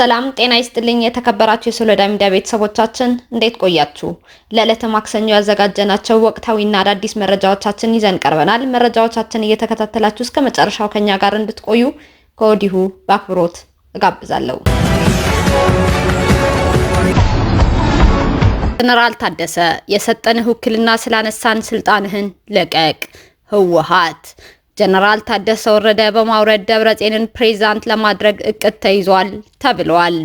ሰላም ጤና ይስጥልኝ የተከበራችሁ የሶሎዳ ሚዲያ ቤተሰቦቻችን እንዴት ቆያችሁ? ለዕለተ ማክሰኞ ያዘጋጀናቸው ወቅታዊና አዳዲስ መረጃዎቻችን ይዘን ቀርበናል። መረጃዎቻችን እየተከታተላችሁ እስከ መጨረሻው ከኛ ጋር እንድትቆዩ ከወዲሁ በአክብሮት እጋብዛለሁ። ጀነራል ታደሰ የሰጠንህ ውክልና ስላነሳን ስልጣንህን ለቀቅ። ህወሓት ጀነራል ታደሰ ወረደ በማውረድ ደብረጽዮንን ፕሬዝዳንት ለማድረግ እቅድ ተይዟል ተብሏል።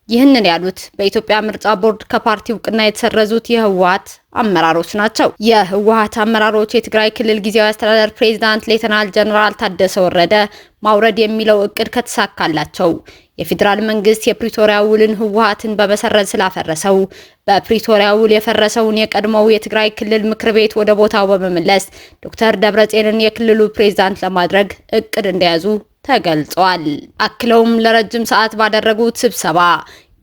ይህንን ያሉት በኢትዮጵያ ምርጫ ቦርድ ከፓርቲው እውቅና የተሰረዙት የህወሓት አመራሮች ናቸው። የህወሓት አመራሮች የትግራይ ክልል ጊዜያዊ አስተዳደር ፕሬዝዳንት ሌተናል ጀነራል ታደሰ ወረደ ማውረድ የሚለው እቅድ ከተሳካላቸው የፌዴራል መንግስት የፕሪቶሪያ ውልን ህወሓትን በመሰረዝ ስላፈረሰው በፕሪቶሪያ ውል የፈረሰውን የቀድሞው የትግራይ ክልል ምክር ቤት ወደ ቦታው በመመለስ ዶክተር ደብረጽዮንን የክልሉ ፕሬዝዳንት ለማድረግ እቅድ እንደያዙ ተገልጿል። አክለውም ለረጅም ሰዓት ባደረጉት ስብሰባ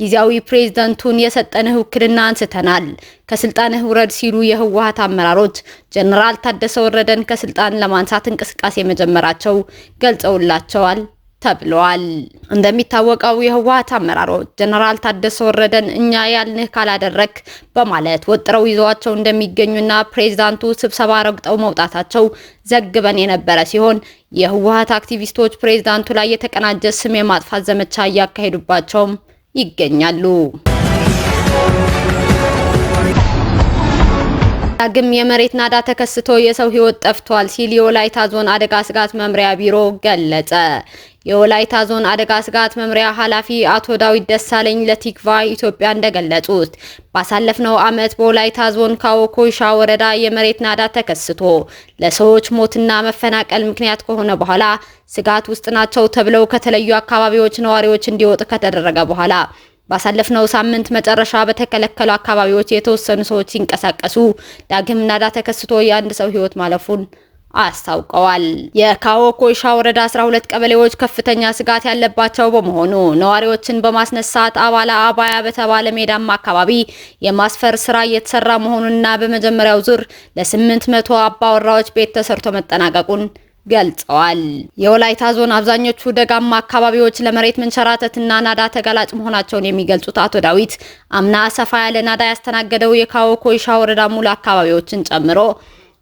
ጊዜያዊ ፕሬዝዳንቱን የሰጠንህ ውክልና አንስተናል፣ ከስልጣንህ ውረድ ሲሉ የህወሓት አመራሮች ጀነራል ታደሰ ወረደን ከስልጣን ለማንሳት እንቅስቃሴ መጀመራቸው ገልጸውላቸዋል ተብሏል። እንደሚታወቀው የህወሓት አመራሮች ጀነራል ታደሰ ወረደን እኛ ያልንህ ካላደረክ በማለት ወጥረው ይዘዋቸው እንደሚገኙና ፕሬዝዳንቱ ስብሰባ ረግጠው መውጣታቸው ዘግበን የነበረ ሲሆን የህወሓት አክቲቪስቶች ፕሬዝዳንቱ ላይ የተቀናጀ ስም የማጥፋት ዘመቻ እያካሄዱባቸውም ይገኛሉ። ዳግም የመሬት ናዳ ተከስቶ የሰው ህይወት ጠፍቷል ሲል የወላይታ ዞን አደጋ ስጋት መምሪያ ቢሮ ገለጸ። የወላይታ ዞን አደጋ ስጋት መምሪያ ኃላፊ አቶ ዳዊት ደሳለኝ ለቲክቫ ኢትዮጵያ እንደገለጹት ባሳለፍነው ዓመት በወላይታ ዞን ካዎ ኮይሻ ወረዳ የመሬት ናዳ ተከስቶ ለሰዎች ሞትና መፈናቀል ምክንያት ከሆነ በኋላ ስጋት ውስጥ ናቸው ተብለው ከተለዩ አካባቢዎች ነዋሪዎች እንዲወጡ ከተደረገ በኋላ ባሳለፍነው ሳምንት መጨረሻ በተከለከሉ አካባቢዎች የተወሰኑ ሰዎች ሲንቀሳቀሱ ዳግም ናዳ ተከስቶ የአንድ ሰው ህይወት ማለፉን አስታውቀዋል። የካዎ ኮይሻ ወረዳ 12 ቀበሌዎች ከፍተኛ ስጋት ያለባቸው በመሆኑ ነዋሪዎችን በማስነሳት አባላ አባያ በተባለ ሜዳማ አካባቢ የማስፈር ስራ እየተሰራ መሆኑንና በመጀመሪያው ዙር ለ800 አባወራዎች ቤት ተሰርቶ መጠናቀቁን ገልጸዋል። የወላይታ ዞን አብዛኞቹ ደጋማ አካባቢዎች ለመሬት መንሸራተትና ናዳ ተጋላጭ መሆናቸውን የሚገልጹት አቶ ዳዊት አምና ሰፋ ያለ ናዳ ያስተናገደው የካዎ ኮይሻ ወረዳ ሙሉ አካባቢዎችን ጨምሮ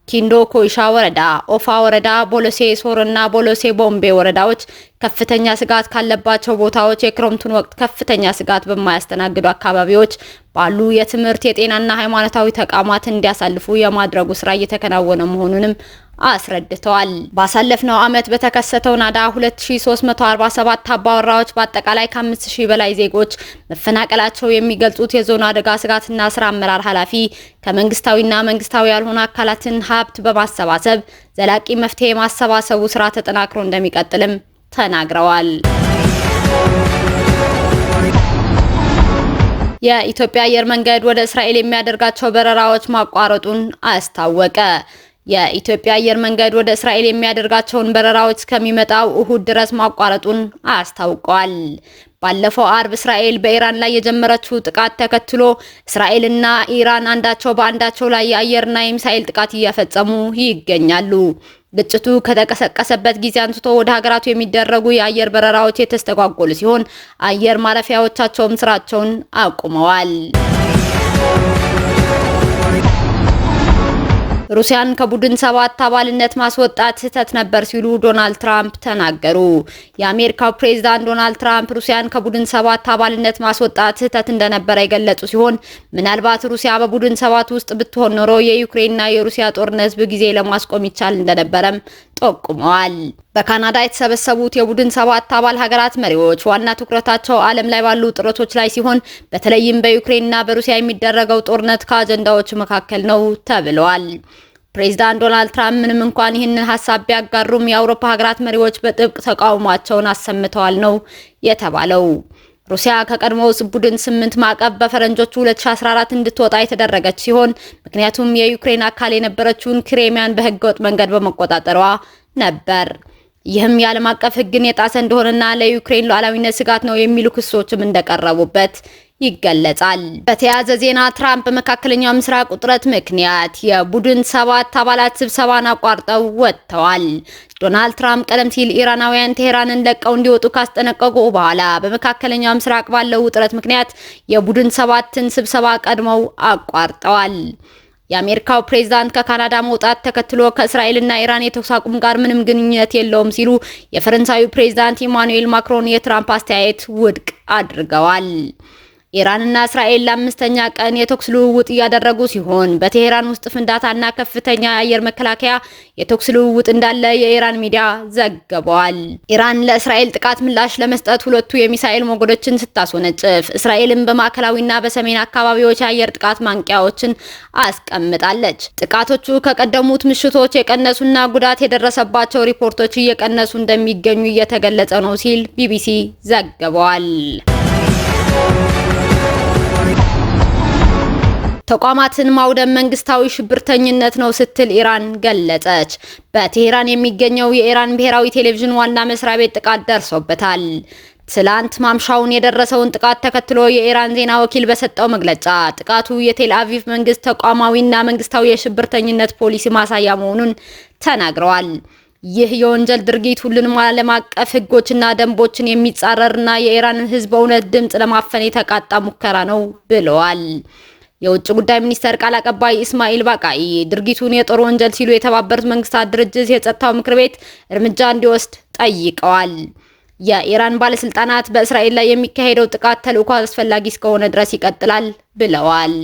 ኪንዶ ኮይሻ ወረዳ፣ ኦፋ ወረዳ፣ ቦሎሴ ሶርና ቦሎሴ ቦምቤ ወረዳዎች ከፍተኛ ስጋት ካለባቸው ቦታዎች የክረምቱን ወቅት ከፍተኛ ስጋት በማያስተናግዱ አካባቢዎች ባሉ የትምህርት የጤናና ሃይማኖታዊ ተቋማት እንዲያሳልፉ የማድረጉ ስራ እየተከናወነ መሆኑንም አስረድተዋል። ባሳለፍነው ዓመት በተከሰተው ናዳ 2347 አባወራዎች በአጠቃላይ ከ5000 በላይ ዜጎች መፈናቀላቸው የሚገልጹት የዞኑ አደጋ ስጋትና ስራ አመራር ኃላፊ ከመንግስታዊና መንግስታዊ ያልሆኑ አካላትን ሀብት በማሰባሰብ ዘላቂ መፍትሄ የማሰባሰቡ ስራ ተጠናክሮ እንደሚቀጥልም ተናግረዋል። የኢትዮጵያ አየር መንገድ ወደ እስራኤል የሚያደርጋቸው በረራዎች ማቋረጡን አስታወቀ። የኢትዮጵያ አየር መንገድ ወደ እስራኤል የሚያደርጋቸውን በረራዎች እስከሚመጣው እሁድ ድረስ ማቋረጡን አስታውቋል። ባለፈው አርብ እስራኤል በኢራን ላይ የጀመረችው ጥቃት ተከትሎ እስራኤልና ኢራን አንዳቸው በአንዳቸው ላይ የአየርና የሚሳኤል ጥቃት እየፈጸሙ ይገኛሉ። ግጭቱ ከተቀሰቀሰበት ጊዜ አንስቶ ወደ ሀገራቱ የሚደረጉ የአየር በረራዎች የተስተጓጎሉ ሲሆን አየር ማረፊያዎቻቸውም ስራቸውን አቁመዋል። ሩሲያን ከቡድን 7 አባልነት ማስወጣት ስህተት ነበር ሲሉ ዶናልድ ትራምፕ ተናገሩ። የአሜሪካው ፕሬዝዳንት ዶናልድ ትራምፕ ሩሲያን ከቡድን 7 አባልነት ማስወጣት ስህተት እንደነበረ የገለጹ ሲሆን ምናልባት ሩሲያ በቡድን 7 ውስጥ ብትሆን ኖሮ የዩክሬንና የሩሲያ ጦርነት በጊዜ ለማስቆም ይቻል እንደነበረም ጠቁመዋል። በካናዳ የተሰበሰቡት የቡድን 7 አባል ሀገራት መሪዎች ዋና ትኩረታቸው ዓለም ላይ ባሉ ጥረቶች ላይ ሲሆን በተለይም በዩክሬንና በሩሲያ የሚደረገው ጦርነት ከአጀንዳዎች መካከል ነው ተብለዋል። ፕሬዝዳንት ዶናልድ ትራምፕ ምንም እንኳን ይህንን ሀሳብ ቢያጋሩም የአውሮፓ ሀገራት መሪዎች በጥብቅ ተቃውሟቸውን አሰምተዋል ነው የተባለው። ሩሲያ ከቀድሞው ቡድን 8 ማዕቀብ በፈረንጆቹ 2014 እንድትወጣ የተደረገች ሲሆን ምክንያቱም የዩክሬን አካል የነበረችውን ክሬሚያን በህገወጥ መንገድ በመቆጣጠሯ ነበር። ይህም የዓለም አቀፍ ህግን የጣሰ እንደሆነና ለዩክሬን ሉዓላዊነት ስጋት ነው የሚሉ ክሶችም እንደቀረቡበት ይገለጻል። በተያያዘ ዜና ትራምፕ በመካከለኛው ምስራቅ ውጥረት ምክንያት የቡድን 7 አባላት ስብሰባን አቋርጠው ወጥተዋል። ዶናልድ ትራምፕ ቀደም ሲል ኢራናውያን ቴሄራንን ለቀው እንዲወጡ ካስጠነቀቁ በኋላ በመካከለኛው ምስራቅ ባለው ውጥረት ምክንያት የቡድን 7ን ስብሰባ ቀድመው አቋርጠዋል። የአሜሪካው ፕሬዝዳንት ከካናዳ መውጣት ተከትሎ ከእስራኤልና ኢራን የተኩስ አቁም ጋር ምንም ግንኙነት የለውም ሲሉ የፈረንሳዩ ፕሬዝዳንት ኢማኑኤል ማክሮን የትራምፕ አስተያየት ውድቅ አድርገዋል። ኢራንና እስራኤል ለአምስተኛ ቀን የተኩስ ልውውጥ እያደረጉ ሲሆን በቴሄራን ውስጥ ፍንዳታና ከፍተኛ የአየር መከላከያ የተኩስ ልውውጥ እንዳለ የኢራን ሚዲያ ዘግበዋል። ኢራን ለእስራኤል ጥቃት ምላሽ ለመስጠት ሁለቱ የሚሳኤል ሞገዶችን ስታስወነጭፍ፣ እስራኤልም በማዕከላዊና በሰሜን አካባቢዎች የአየር ጥቃት ማንቂያዎችን አስቀምጣለች። ጥቃቶቹ ከቀደሙት ምሽቶች የቀነሱና ጉዳት የደረሰባቸው ሪፖርቶች እየቀነሱ እንደሚገኙ እየተገለጸ ነው ሲል ቢቢሲ ዘግበዋል። ተቋማትን ማውደም መንግስታዊ ሽብርተኝነት ነው ስትል ኢራን ገለጸች። በቴሄራን የሚገኘው የኢራን ብሔራዊ ቴሌቪዥን ዋና መስሪያ ቤት ጥቃት ደርሶበታል። ትላንት ማምሻውን የደረሰውን ጥቃት ተከትሎ የኢራን ዜና ወኪል በሰጠው መግለጫ ጥቃቱ የቴል አቪቭ መንግስት ተቋማዊና መንግስታዊ የሽብርተኝነት ፖሊሲ ማሳያ መሆኑን ተናግረዋል። ይህ የወንጀል ድርጊት ሁሉንም ዓለም አቀፍ ህጎችና ደንቦችን የሚጻረርና የኢራንን ህዝብ እውነት ድምጽ ለማፈን የተቃጣ ሙከራ ነው ብለዋል። የውጭ ጉዳይ ሚኒስቴር ቃል አቀባይ ኢስማኤል ባቃይ ድርጊቱን የጦር ወንጀል ሲሉ የተባበሩት መንግስታት ድርጅት የጸጥታው ምክር ቤት እርምጃ እንዲወስድ ጠይቀዋል። የኢራን ባለስልጣናት በእስራኤል ላይ የሚካሄደው ጥቃት ተልዕኮ አስፈላጊ እስከሆነ ድረስ ይቀጥላል ብለዋል።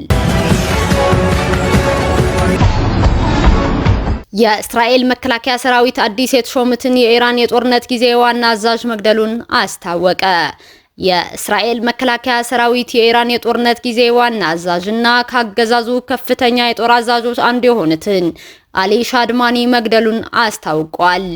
የእስራኤል መከላከያ ሰራዊት አዲስ የተሾሙትን የኢራን የጦርነት ጊዜ ዋና አዛዥ መግደሉን አስታወቀ። የእስራኤል መከላከያ ሰራዊት የኢራን የጦርነት ጊዜ ዋና አዛዥና ካገዛዙ ከፍተኛ የጦር አዛዦች አንዱ የሆኑትን አሊ ሻድማኒ መግደሉን አስታውቋል።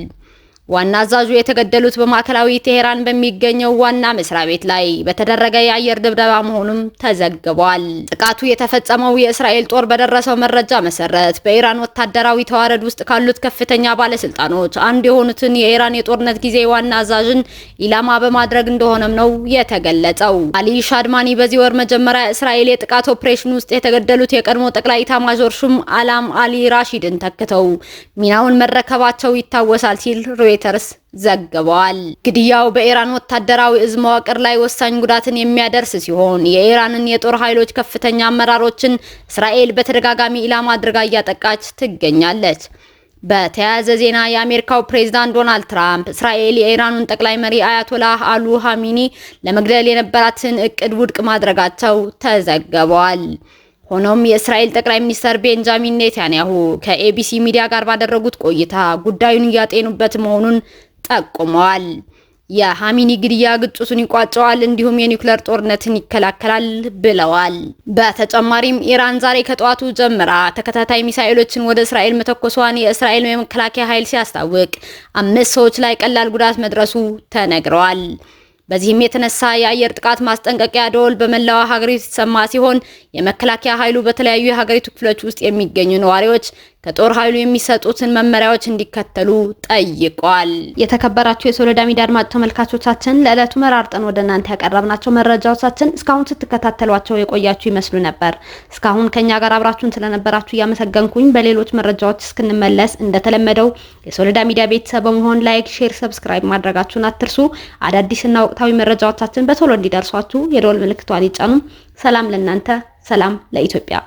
ዋና አዛዡ የተገደሉት በማዕከላዊ ቴሄራን በሚገኘው ዋና መስሪያ ቤት ላይ በተደረገ የአየር ድብደባ መሆኑም ተዘግቧል። ጥቃቱ የተፈጸመው የእስራኤል ጦር በደረሰው መረጃ መሰረት በኢራን ወታደራዊ ተዋረድ ውስጥ ካሉት ከፍተኛ ባለስልጣኖች አንዱ የሆኑትን የኢራን የጦርነት ጊዜ ዋና አዛዥን ኢላማ በማድረግ እንደሆነም ነው የተገለጸው። አሊ ሻድማኒ በዚህ ወር መጀመሪያ እስራኤል የጥቃት ኦፕሬሽን ውስጥ የተገደሉት የቀድሞ ጠቅላይ ኤታማዦር ሹም አላም አሊ ራሺድን ተክተው ሚናውን መረከባቸው ይታወሳል ሲል ሮይተርስ ዘግበዋል። ግድያው በኢራን ወታደራዊ እዝ መዋቅር ላይ ወሳኝ ጉዳትን የሚያደርስ ሲሆን የኢራንን የጦር ኃይሎች ከፍተኛ አመራሮችን እስራኤል በተደጋጋሚ ኢላማ አድርጋ እያጠቃች ትገኛለች። በተያያዘ ዜና የአሜሪካው ፕሬዝዳንት ዶናልድ ትራምፕ እስራኤል የኢራኑን ጠቅላይ መሪ አያቶላህ አሊ ኻሜኒ ለመግደል የነበራትን እቅድ ውድቅ ማድረጋቸው ተዘግቧል። ሆኖም የእስራኤል ጠቅላይ ሚኒስትር ቤንጃሚን ኔታንያሁ ከኤቢሲ ሚዲያ ጋር ባደረጉት ቆይታ ጉዳዩን እያጤኑበት መሆኑን ጠቁመዋል። የኻሜኒ ግድያ ግጭቱን ይቋጨዋል፣ እንዲሁም የኒውክሌር ጦርነትን ይከላከላል ብለዋል። በተጨማሪም ኢራን ዛሬ ከጠዋቱ ጀምራ ተከታታይ ሚሳኤሎችን ወደ እስራኤል መተኮሷን የእስራኤል የመከላከያ ኃይል ሲያስታውቅ 5 ሰዎች ላይ ቀላል ጉዳት መድረሱ ተነግረዋል። በዚህም የተነሳ የአየር ጥቃት ማስጠንቀቂያ ደወል በመላው ሀገሪቱ የተሰማ ሲሆን የመከላከያ ኃይሉ በተለያዩ የሀገሪቱ ክፍሎች ውስጥ የሚገኙ ነዋሪዎች ከጦር ኃይሉ የሚሰጡትን መመሪያዎች እንዲከተሉ ጠይቋል። የተከበራችሁ የሶሎዳ ሚዲያ አድማጭ ተመልካቾቻችን ለዕለቱ መራርጠን ወደ እናንተ ያቀረብናቸው መረጃዎቻችን እስካሁን ስትከታተሏቸው የቆያችሁ ይመስሉ ነበር። እስካሁን ከኛ ጋር አብራችሁን ስለነበራችሁ እያመሰገንኩኝ በሌሎች መረጃዎች እስክንመለስ እንደተለመደው የሶሎዳ ሚዲያ ቤተሰብ በመሆን ላይክ፣ ሼር፣ ሰብስክራይብ ማድረጋችሁን አትርሱ። አዳዲስና ወቅታዊ መረጃዎቻችን በቶሎ እንዲደርሷችሁ የደወል ምልክቷን ይጫኑ። ሰላም ለእናንተ፣ ሰላም ለኢትዮጵያ።